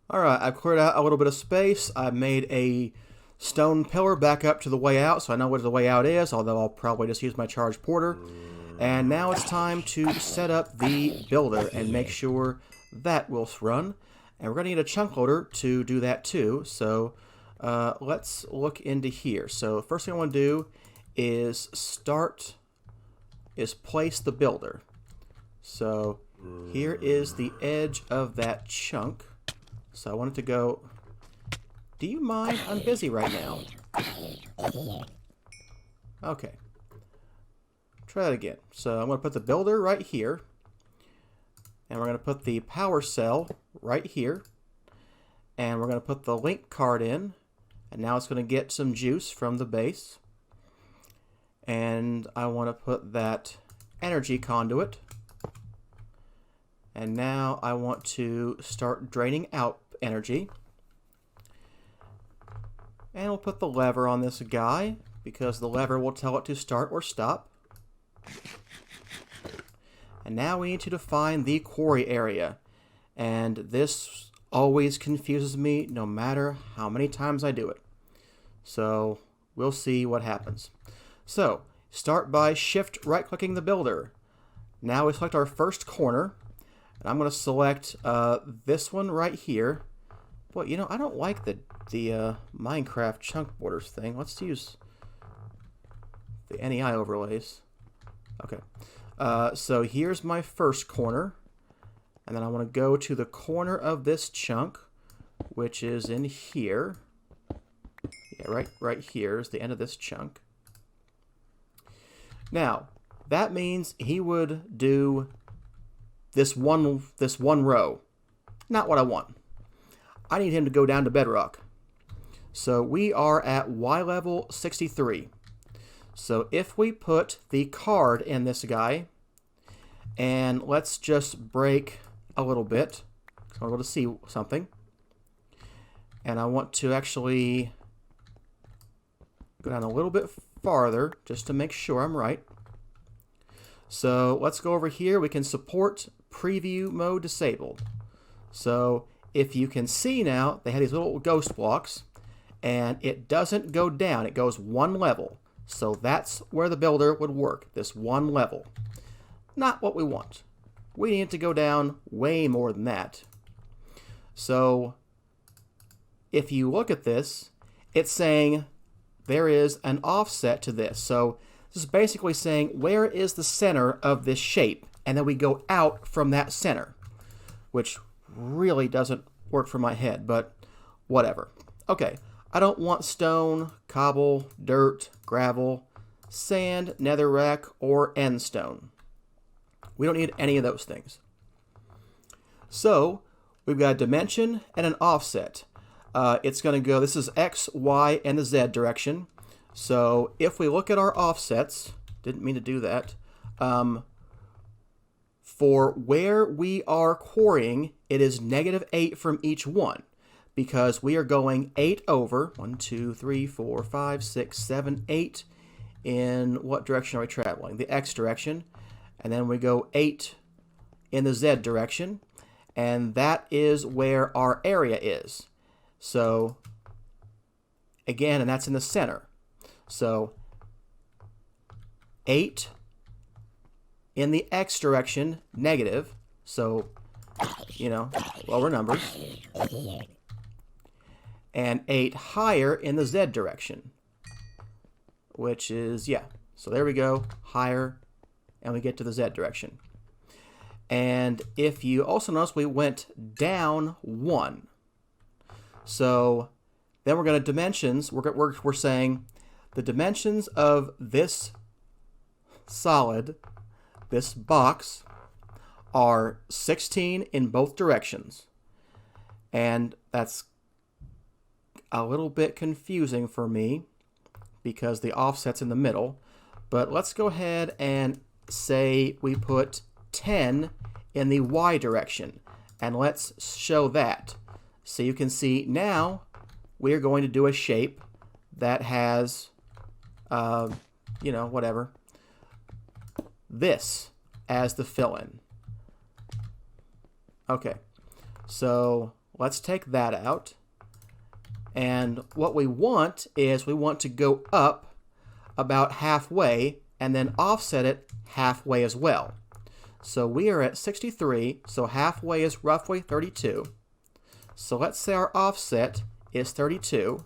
Alright, I've cleared out a little bit of space. I've made a stone pillar back up to the way out, so I know where the way out is, although I'll probably just use my charge porter. And now it's time to set up the builder and make sure that will run. And we're going to need a chunk loader to do that too, so let's look into here. So first thing I want to do is place the builder. So here is the edge of that chunk. So I want it to go. Do you mind? I'm busy right now. Okay. Try that again. So I'm going to put the builder right here. And we're going to put the power cell right here. And we're going to put the link card in. And now it's going to get some juice from the base. And I want to put that energy conduit. And now I want to start draining out energy. And we'll put the lever on this guy because the lever will tell it to start or stop. And now we need to define the quarry area. And this always confuses me no matter how many times I do it. So we'll see what happens. So start by shift right clicking the builder. Now we select our first corner. And I'm going to select this one right here. Boy, you know, I don't like the Minecraft chunk borders thing. Let's use the NEI overlays. Okay. So here's my first corner. And then I want to go to the corner of this chunk, which is in here. Yeah, right here is the end of this chunk. Now, that means he would do this one row. Not what I want. I need him to go down to bedrock. So we are at Y level 63. So if we put the card in this guy, and let's just break a little bit, so I'm able to see something. And I want to actually go down a little bit farther just to make sure I'm right. So let's go over here. We can support preview mode disabled. So if you can see now, they have these little ghost blocks and it doesn't go down, it goes one level. So that's where the builder would work, this one level. Not what we want. We need it to go down way more than that. So if you look at this, it's saying there is an offset to this. So this is basically saying where is the center of this shape, and then we go out from that center, which really doesn't work for my head, but whatever. Okay, I don't want stone, cobble, dirt, gravel, sand, netherrack, or end stone. We don't need any of those things. So we've got a dimension and an offset. It's going to go, this is X, Y, and the Z direction. So if we look at our offsets, didn't mean to do that, for where we are quarrying, it is -8 from each one because we are going 8 over, 1, 2, 3, 4, 5, 6, 7, 8. In what direction are we traveling? The X direction. And then we go 8 in the Z direction. And that is where our area is. So, again, and that's in the center. So, 8 in the X direction, negative. So, you know, lower numbers. And 8 higher in the Z direction, which is, yeah. So there we go, higher, and we get to the Z direction. And if you also notice, we went down 1. So then we're going to dimensions. We're saying the dimensions of this solid, this box, are 16 in both directions. And that's a little bit confusing for me because the offset's in the middle. But let's go ahead and say we put 10 in the Y direction. And let's show that. So you can see now we're going to do a shape that has, you know, whatever, this as the fill-in. Okay, so let's take that out. And what we want is we want to go up about halfway and then offset it halfway as well. So we are at 63, so halfway is roughly 32. So let's say our offset is 32,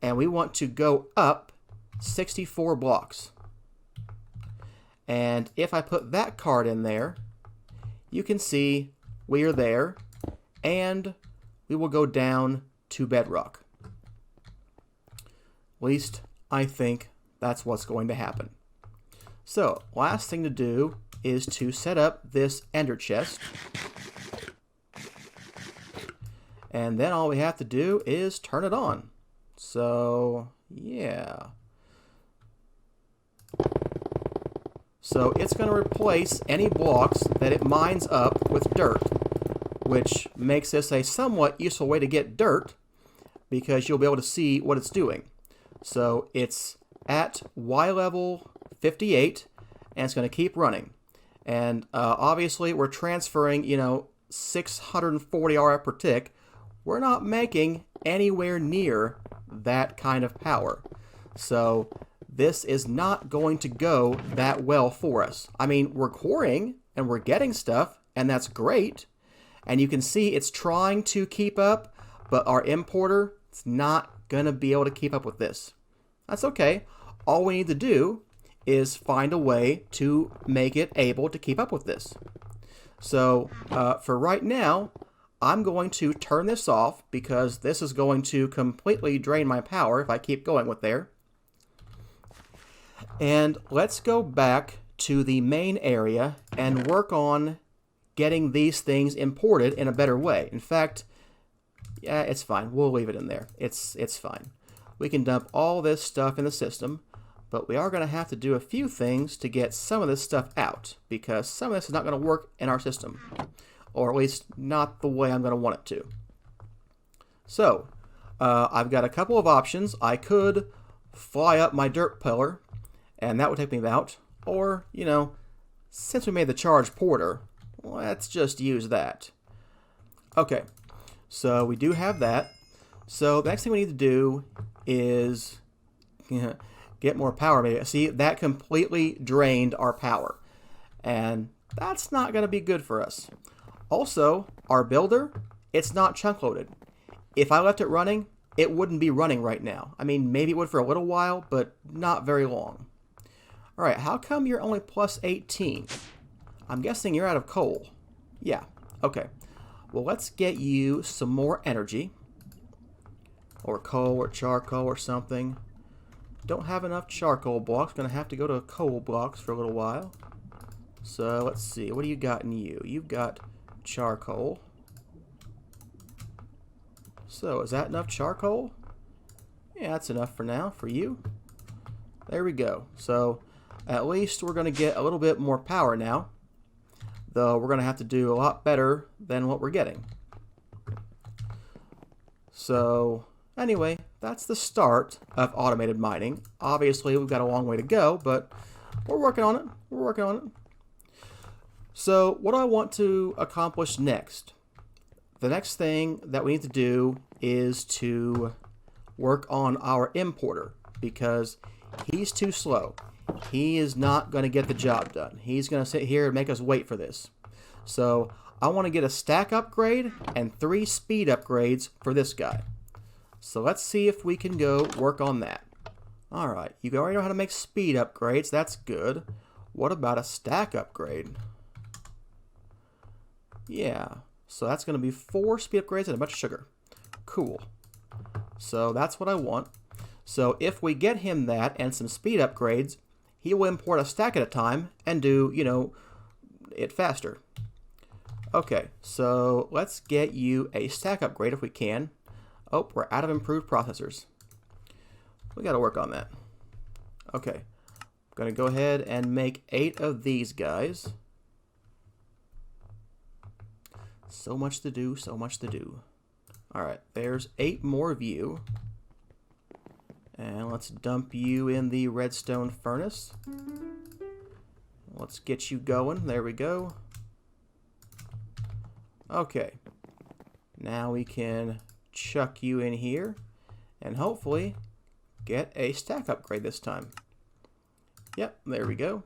and we want to go up 64 blocks. And if I put that card in there, you can see we are there, and we will go down to bedrock. At least I think that's what's going to happen. So, last thing to do is to set up this ender chest. And then all we have to do is turn it on. So, yeah. So it's going to replace any blocks that it mines up with dirt, which makes this a somewhat useful way to get dirt because you'll be able to see what it's doing. So it's at Y level 58, and it's going to keep running. And obviously we're transferring, 640 RF per tick. We're not making anywhere near that kind of power. So this is not going to go that well for us. I mean, we're quarrying and we're getting stuff, and that's great. And you can see it's trying to keep up, but our importer is not going to be able to keep up with this. That's okay. All we need to do is find a way to make it able to keep up with this. So for right now, I'm going to turn this off because this is going to completely drain my power if I keep going with there. And let's go back to the main area and work on getting these things imported in a better way. In fact, yeah, it's fine. We'll leave it in there. It's fine. We can dump all this stuff in the system, but we are going to have to do a few things to get some of this stuff out because some of this is not going to work in our system, or at least not the way I'm going to want it to. So, I've got a couple of options. I could fly up my dirt pillar, and that would take me out. Or, since we made the charge porter, let's just use that. Okay, so we do have that. So the next thing we need to do is get more power. Maybe see, that completely drained our power, and that's not going to be good for us. Also, our builder, it's not chunk loaded. If I left it running, it wouldn't be running right now. I mean, maybe it would for a little while, but not very long. All right, how come you're only plus 18? I'm guessing you're out of coal. Yeah, okay. Well, let's get you some more energy. Or coal or charcoal or something. Don't have enough charcoal blocks. Gonna have to go to coal blocks for a little while. So, let's see. What do you got in you? You've got charcoal. So, is that enough charcoal? Yeah, that's enough for now, for you. There we go. So, at least we're going to get a little bit more power now. Though, we're going to have to do a lot better than what we're getting. So, anyway, that's the start of automated mining. Obviously, we've got a long way to go, but we're working on it. We're working on it. So, what do I want to accomplish next? The next thing that we need to do is to work on our importer because he's too slow. He is not going to get the job done. He's going to sit here and make us wait for this. So I want to get a stack upgrade and 3 speed upgrades for this guy. So let's see if we can go work on that. Alright, you already know how to make speed upgrades. That's good. What about a stack upgrade? Yeah. So that's going to be 4 speed upgrades and a bunch of sugar. Cool. So that's what I want. So if we get him that and some speed upgrades, he will import a stack at a time and do, it faster. Okay, so let's get you a stack upgrade if we can. Oh, we're out of improved processors. We got to work on that. Okay, I'm going to go ahead and make 8 of these guys. So much to do, so much to do. Alright, there's 8 more of you. And let's dump you in the redstone furnace. Let's get you going. There we go. Okay. Now we can chuck you in here and hopefully get a stack upgrade this time. Yep, there we go.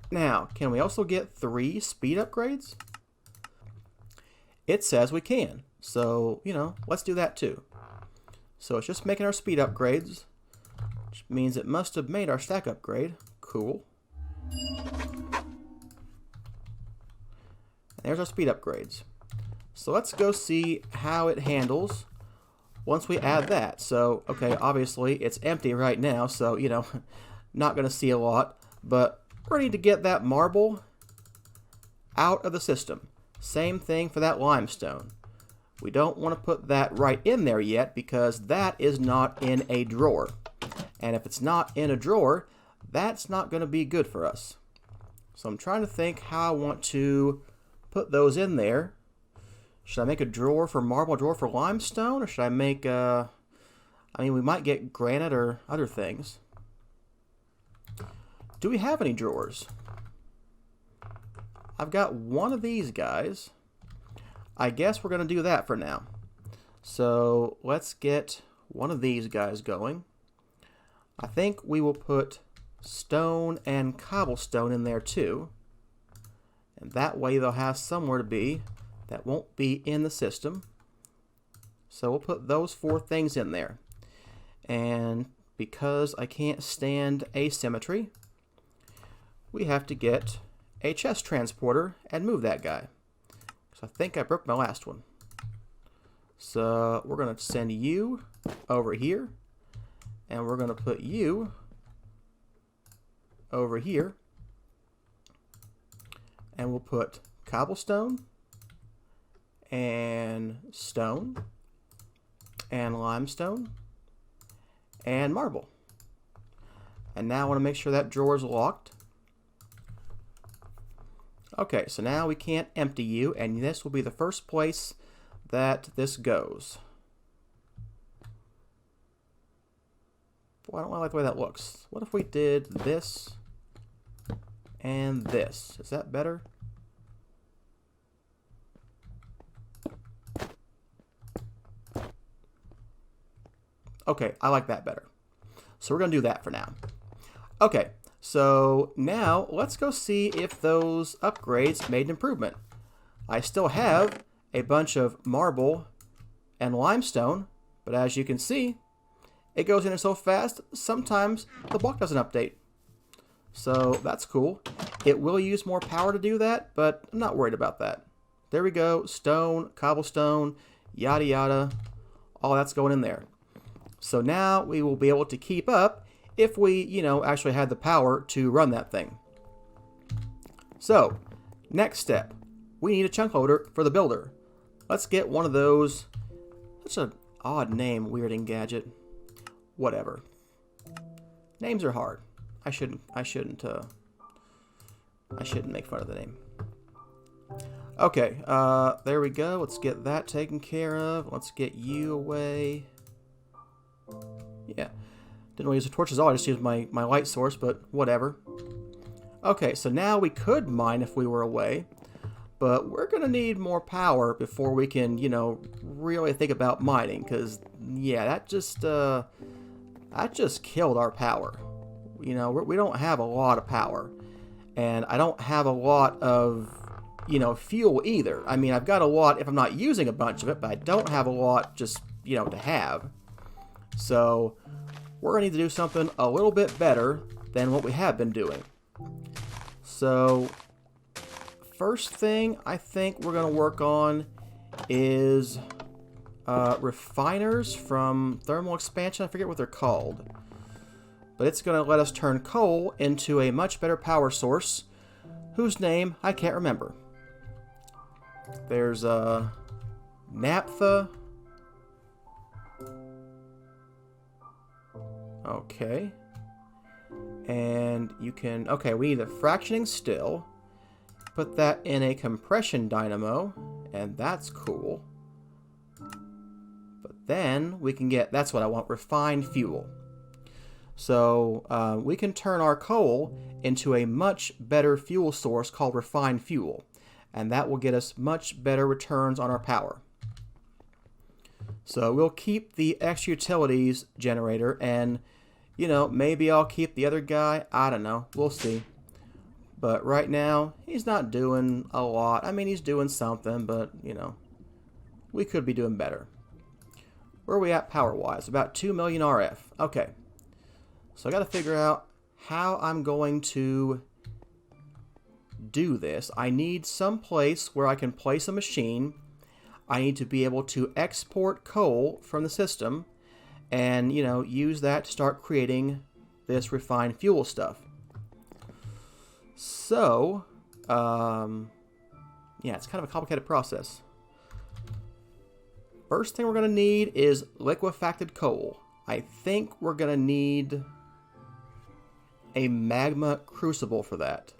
Now, can we also get 3 speed upgrades? It says we can. So, let's do that too. So it's just making our speed upgrades, which means it must have made our stack upgrade. Cool. There's our speed upgrades. So let's go see how it handles once we add that. So, okay, obviously it's empty right now, so, not going to see a lot, but we're ready to get that marble out of the system. Same thing for that limestone. We don't want to put that right in there yet because that is not in a drawer. And if it's not in a drawer, that's not going to be good for us. So I'm trying to think how I want to put those in there. Should I make a drawer for marble, a drawer for limestone, or should I make we might get granite or other things. Do we have any drawers? I've got one of these guys. I guess we're going to do that for now. So let's get one of these guys going. I think we will put stone and cobblestone in there too. And that way they'll have somewhere to be that won't be in the system. So we'll put those 4 things in there. And because I can't stand asymmetry, we have to get a chest transporter and move that guy. So I think I broke my last one. So we're going to send you over here, and we're going to put you over here, and we'll put cobblestone and stone and limestone and marble. And now I want to make sure that drawer is locked. Okay, so now we can't empty you, and this will be the first place that this goes. Boy, I don't like the way that looks. What if we did this and this? Is that better? Okay, I like that better. So we're going to do that for now. Okay, so now let's go see if those upgrades made an improvement. I still have a bunch of marble and limestone, but as you can see, it goes in so fast, sometimes the block doesn't update. So that's cool. It will use more power to do that, but I'm not worried about that. There we go, stone, cobblestone, yada yada, all that's going in there. So now we will be able to keep up if we, actually had the power to run that thing. So, next step, we need a chunk loader for the builder. Let's get one of those. That's an odd name, Weird Engadget. Whatever. Names are hard. I shouldn't make fun of the name. Okay, there we go. Let's get that taken care of. Let's get you away. Yeah. Didn't really use the torches at all. I just used my light source, but whatever. Okay, so now we could mine if we were away, but we're going to need more power before we can, really think about mining, because, yeah, that just killed our power. We don't have a lot of power, and I don't have a lot of, fuel either. I mean, I've got a lot if I'm not using a bunch of it, but I don't have a lot just, to have. So we're going to need to do something a little bit better than what we have been doing. So first thing I think we're going to work on is refiners from thermal expansion. I forget what they're called. But it's going to let us turn coal into a much better power source, whose name I can't remember. There's naphtha. Okay. And you can, okay, we need a fractioning still. Put that in a compression dynamo, and that's cool. But then we can get, that's what I want, refined fuel. So we can turn our coal into a much better fuel source called refined fuel. And that will get us much better returns on our power. So we'll keep the extra utilities generator, and, you know, maybe I'll keep the other guy. I don't know. We'll see. But right now, he's not doing a lot. I mean, he's doing something, but, you know, we could be doing better. Where are we at power-wise? About 2 million RF. Okay. So I got to figure out how I'm going to do this. I need some place where I can place a machine. I need to be able to export coal from the system and, you know, use that to start creating this refined fuel stuff. So, yeah, it's kind of a complicated process. First thing we're going to need is liquefacted coal. I think we're going to need a magma crucible for that.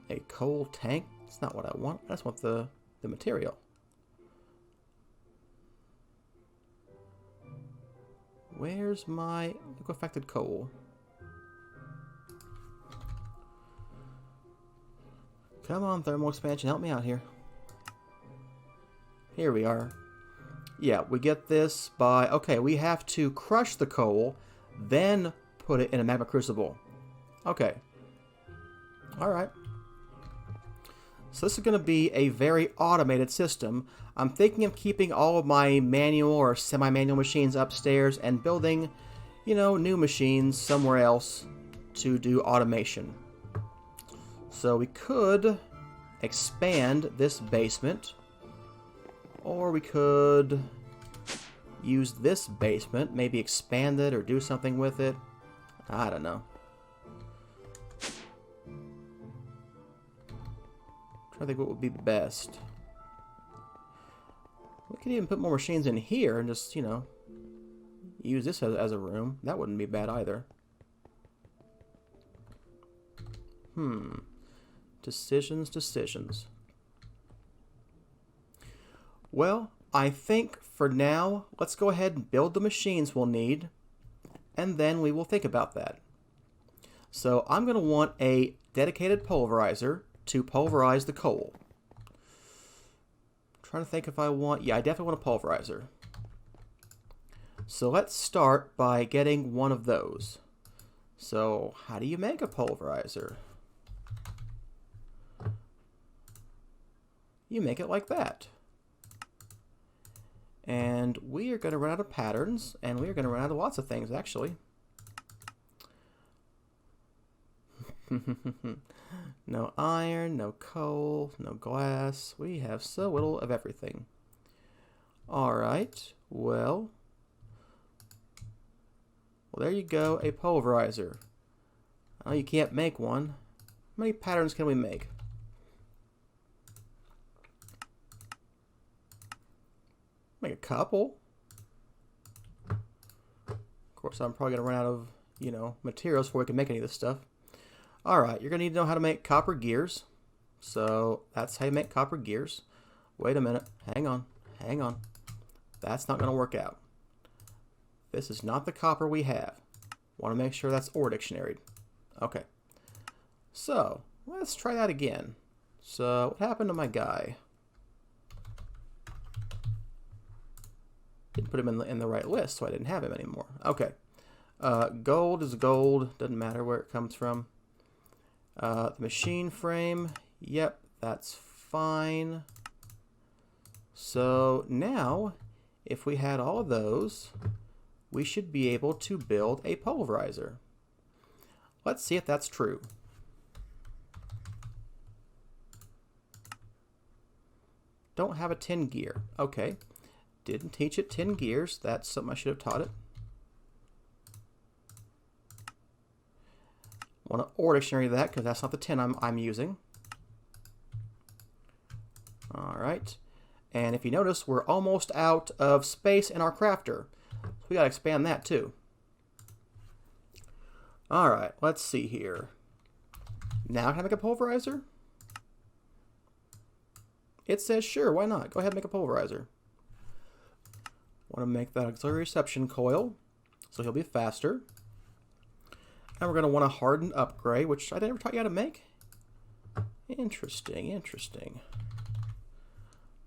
A coal tank? That's not what I want. I just want the material. Where's my liquefacted coal? Come on, thermal expansion, help me out here. Here we are. Yeah, we get this by... Okay, we have to crush the coal, then put it in a magma crucible. Okay. Alright. So this is going to be a very automated system. I'm thinking of keeping all of my manual or semi-manual machines upstairs and building, you know, new machines somewhere else to do automation. So we could expand this basement, or we could use this basement, maybe expand it or do something with it. I don't know. I think what would be best. We could even put more machines in here and just, you know, use this as a room. That wouldn't be bad either. Decisions. Well, I think for now, let's go ahead and build the machines we'll need, and then we will think about that. So I'm going to want a dedicated pulverizer to pulverize the coal. I'm trying to think if I want... Yeah, I definitely want a pulverizer. So let's start by getting one of those. So how do you make a pulverizer? You make it like that. And we are going to run out of patterns, and we are going to run out of lots of things, actually. No iron, no coal, no glass. We have so little of everything. Alright, well, there you go, a pulverizer. Oh, you can't make one. How many patterns can we make? Make a couple. Of course, I'm probably going to run out of, you know, materials before we can make any of this stuff. Alright, you're going to need to know how to make copper gears. So, that's how you make copper gears. Wait a minute. Hang on. That's not going to work out. This is not the copper we have. Want to make sure that's ore dictionary. Okay. So, let's try that again. So, what happened to my guy? Didn't put him in the right list, so I didn't have him anymore. Okay. Gold is gold. Doesn't matter where it comes from. The machine frame. Yep, that's fine. So now, if we had all of those, we should be able to build a pulverizer. Let's see if that's true. Don't have a 10 gear. Okay. Didn't teach it 10 gears. That's something I should have taught it. Want to ore dictionary that because that's not the 10 I'm using. Alright. And if you notice, we're almost out of space in our crafter. So we got to expand that too. Alright, let's see here. Now can I make a pulverizer? It says sure, why not? Go ahead and make a pulverizer. Want to make that auxiliary reception coil, so he'll be faster. And we're going to want a hardened upgrade, which I never taught you how to make. Interesting.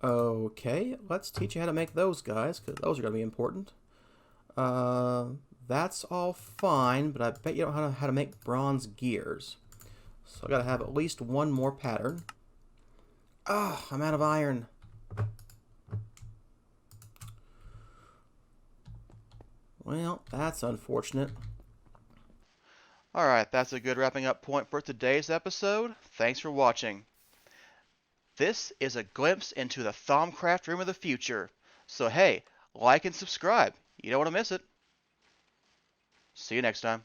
Okay, let's teach you how to make those guys, because those are going to be important. Uh, that's all fine, but I bet you don't know how to make bronze gears. So I got to have at least one more pattern. Ah, I'm out of iron. Well, that's unfortunate. Alright, that's a good wrapping up point for today's episode. Thanks for watching. This is a glimpse into the Thaumcraft room of the future. So hey, like and subscribe. You don't want to miss it. See you next time.